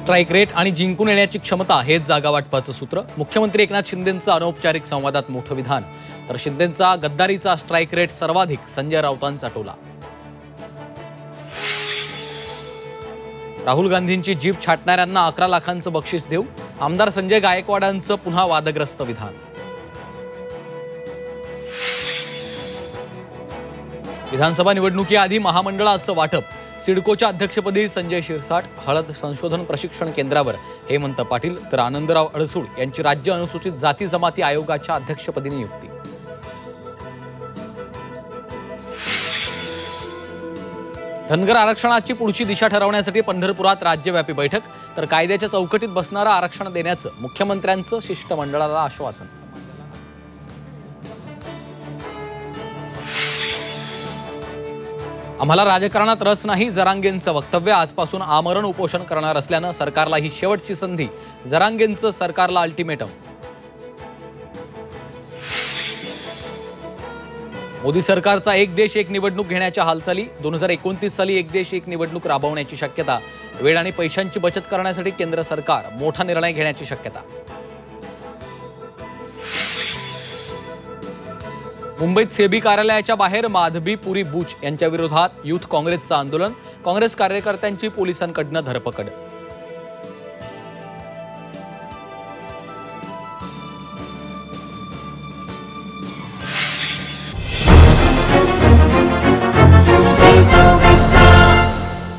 Strike rate आणि जिंकून येण्याची क्षमता हेच जागा वाटपाचं सूत्र. मुख्यमंत्री एकनाथ शिंदेंचं अनौपचारिक संवादात मोठं विधान, तर शिंदेंचा गद्दारीचा स्ट्राईक रेट सर्वाधिक संजय राऊतांचा टोला. राहुल गांधींची जीप छाटणाऱ्यांना 11 लाखांचं बक्षीस देऊ, आमदार संजय गायकवाडांचं पुन्हा वादग्रस्त विधान. विधानसभा निवडणुकीआधी महामंडळाचं वाटप, सिडकोच्या अध्यक्षपदी संजय शिरसाट, हळद संशोधन प्रशिक्षण केंद्रावर हेमंत पाटील, तर आनंदराव अडसूळ यांची राज्य अनुसूचित जाती जमाती आयोगाच्या अध्यक्षपदी नियुक्ती. धनगर आरक्षणाची पुढची दिशा ठरवण्यासाठी पंढरपुरात राज्यव्यापी बैठक, तर कायद्याच्या चौकटीत बसणारं आरक्षण देण्याचं मुख्यमंत्र्यांचं शिष्टमंडळाला आश्वासन. आम्हाला राजकारणात रस नाही, जरांगेंचं वक्तव्य. आजपासून आमरण उपोषण करणार असल्यानं सरकारला ही शेवटची संधी, जरांगेंचं सरकारला अल्टिमेटम. मोदी सरकारचा एक देश एक निवडणूक घेण्याच्या हालचाली, 2029 साली एक देश एक निवडणूक राबवण्याची शक्यता. वेळ आणि पैशांची बचत करण्यासाठी केंद्र सरकार मोठा निर्णय घेण्याची शक्यता. मुंबईत सेबी कार्यालयाच्या बाहेर माधबी पुरी बुच यांच्या विरोधात युथ काँग्रेसचं आंदोलन, काँग्रेस कार्यकर्त्यांची पोलिसांकडनं धरपकड.